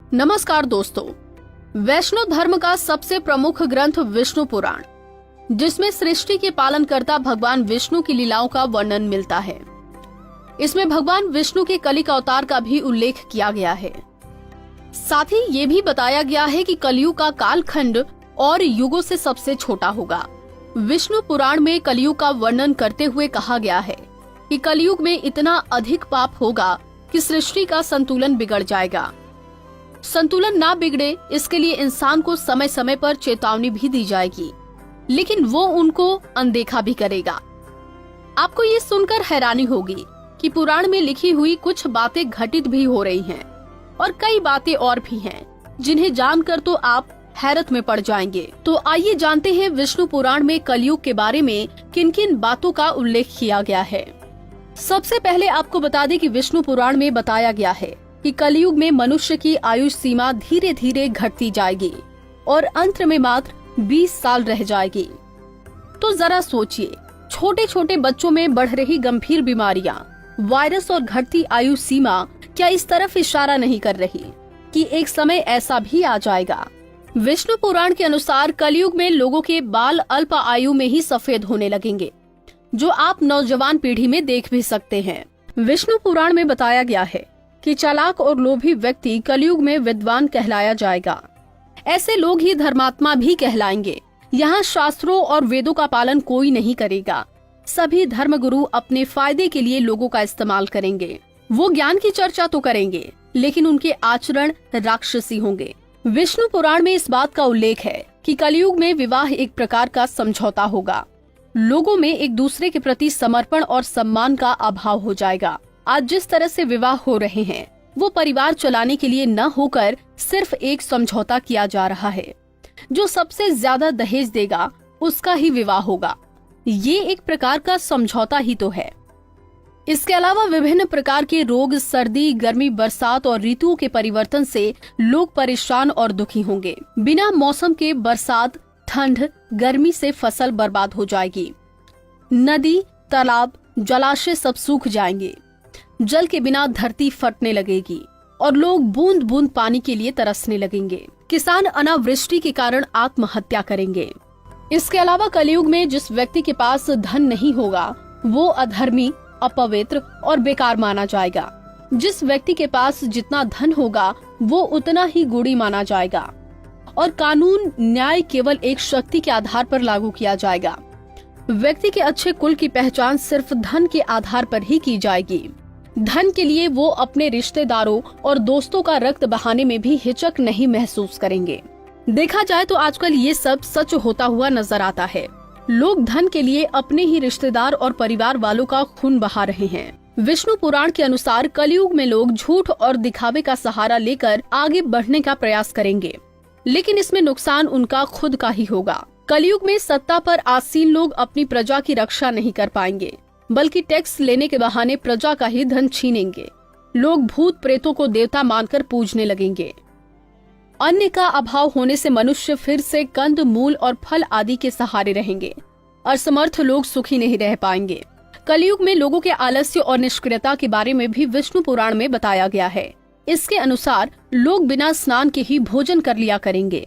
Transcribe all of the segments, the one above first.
नमस्कार दोस्तों, वैष्णव धर्म का सबसे प्रमुख ग्रंथ विष्णु पुराण, जिसमें सृष्टि के पालनकर्ता भगवान विष्णु की लीलाओं का वर्णन मिलता है। इसमें भगवान विष्णु के कलिक अवतार का भी उल्लेख किया गया है। साथ ही ये भी बताया गया है कि कलयुग का कालखंड और युगों से सबसे छोटा होगा। विष्णु पुराण में कलयुग का वर्णन करते हुए कहा गया है कि कलयुग में इतना अधिक पाप होगा कि सृष्टि का संतुलन बिगड़ जाएगा। संतुलन ना बिगड़े, इसके लिए इंसान को समय समय पर चेतावनी भी दी जाएगी, लेकिन वो उनको अनदेखा भी करेगा। आपको ये सुनकर हैरानी होगी कि पुराण में लिखी हुई कुछ बातें घटित भी हो रही हैं और कई बातें और भी हैं जिन्हें जानकर तो आप हैरत में पड़ जाएंगे। तो आइए जानते हैं विष्णु पुराण में कलयुग के बारे में किन किन बातों का उल्लेख किया गया है। सबसे पहले आपको बता दें कि विष्णु पुराण में बताया गया है कि कलयुग में मनुष्य की आयु सीमा धीरे धीरे घटती जाएगी और अंत में मात्र 20 साल रह जाएगी। तो जरा सोचिए, छोटे छोटे बच्चों में बढ़ रही गंभीर बीमारियां, वायरस और घटती आयु सीमा क्या इस तरफ इशारा नहीं कर रही कि एक समय ऐसा भी आ जाएगा। विष्णु पुराण के अनुसार कलयुग में लोगों के बाल अल्प आयु में ही सफेद होने लगेंगे, जो आप नौजवान पीढ़ी में देख भी सकते हैं। विष्णु पुराण में बताया गया है कि चालाक और लोभी व्यक्ति कलयुग में विद्वान कहलाया जाएगा। ऐसे लोग ही धर्मात्मा भी कहलाएंगे। यहाँ शास्त्रों और वेदों का पालन कोई नहीं करेगा। सभी धर्मगुरु अपने फायदे के लिए लोगों का इस्तेमाल करेंगे। वो ज्ञान की चर्चा तो करेंगे, लेकिन उनके आचरण राक्षसी होंगे। विष्णु पुराण में इस बात का उल्लेख है कि कलयुग में विवाह एक प्रकार का समझौता होगा। लोगों में एक दूसरे के प्रति समर्पण और सम्मान का अभाव हो जाएगा। आज जिस तरह से विवाह हो रहे हैं, वो परिवार चलाने के लिए न होकर सिर्फ एक समझौता किया जा रहा है। जो सबसे ज्यादा दहेज देगा उसका ही विवाह होगा। ये एक प्रकार का समझौता ही तो है। इसके अलावा विभिन्न प्रकार के रोग, सर्दी, गर्मी, बरसात और ऋतुओं के परिवर्तन से लोग परेशान और दुखी होंगे। बिना मौसम के बरसात, ठंड, गर्मी से फसल बर्बाद हो जाएगी। नदी, तालाब, जलाशय सब सूख जाएंगे। जल के बिना धरती फटने लगेगी और लोग बूंद बूंद पानी के लिए तरसने लगेंगे। किसान अनावृष्टि के कारण आत्महत्या करेंगे। इसके अलावा कलयुग में जिस व्यक्ति के पास धन नहीं होगा वो अधर्मी, अपवित्र और बेकार माना जाएगा। जिस व्यक्ति के पास जितना धन होगा वो उतना ही गुणी माना जाएगा और कानून न्याय केवल एक शक्ति के आधार पर लागू किया जाएगा। व्यक्ति के अच्छे कुल की पहचान सिर्फ धन के आधार पर ही की जाएगी। धन के लिए वो अपने रिश्तेदारों और दोस्तों का रक्त बहाने में भी हिचक नहीं महसूस करेंगे। देखा जाए तो आजकल ये सब सच होता हुआ नजर आता है। लोग धन के लिए अपने ही रिश्तेदार और परिवार वालों का खून बहा रहे हैं। विष्णु पुराण के अनुसार कलयुग में लोग झूठ और दिखावे का सहारा लेकर आगे बढ़ने का प्रयास करेंगे, लेकिन इसमें नुकसान उनका खुद का ही होगा। कलयुग में सत्ता पर आसीन लोग अपनी प्रजा की रक्षा नहीं कर पाएंगे, बल्कि टैक्स लेने के बहाने प्रजा का ही धन छीनेंगे। लोग भूत प्रेतों को देवता मानकर पूजने लगेंगे। अन्न का अभाव होने से मनुष्य फिर से कंद, मूल और फल आदि के सहारे रहेंगे और समर्थ लोग सुखी नहीं रह पाएंगे। कलयुग में लोगों के आलस्य और निष्क्रियता के बारे में भी विष्णु पुराण में बताया गया है। इसके अनुसार लोग बिना स्नान के ही भोजन कर लिया करेंगे।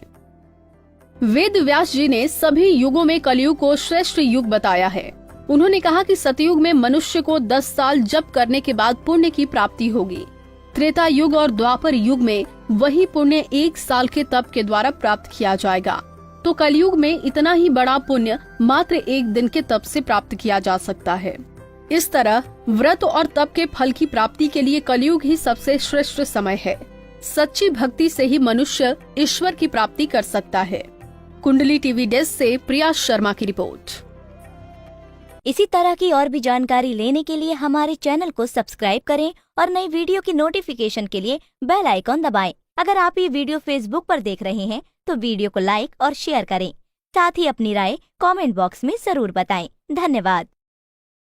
वेद व्यास जी ने सभी युगों में कलयुग को श्रेष्ठ युग बताया है। उन्होंने कहा कि सतयुग में मनुष्य को 10 साल जप करने के बाद पुण्य की प्राप्ति होगी। त्रेता युग और द्वापर युग में वही पुण्य 1 साल के तप के द्वारा प्राप्त किया जाएगा। तो कलयुग में इतना ही बड़ा पुण्य मात्र 1 दिन के तप से प्राप्त किया जा सकता है। इस तरह व्रत और तप के फल की प्राप्ति के लिए कलयुग ही सबसे श्रेष्ठ समय है। सच्ची भक्ति से ही मनुष्य ईश्वर की प्राप्ति कर सकता है। कुंडली टीवी डेस्क से प्रिया शर्मा की रिपोर्ट। इसी तरह की और भी जानकारी लेने के लिए हमारे चैनल को सब्सक्राइब करें और नई वीडियो की नोटिफिकेशन के लिए बेल आइकॉन दबाएं। अगर आप ये वीडियो फेसबुक पर देख रहे हैं तो वीडियो को लाइक और शेयर करें। साथ ही अपनी राय कमेंट बॉक्स में जरूर बताएं। धन्यवाद।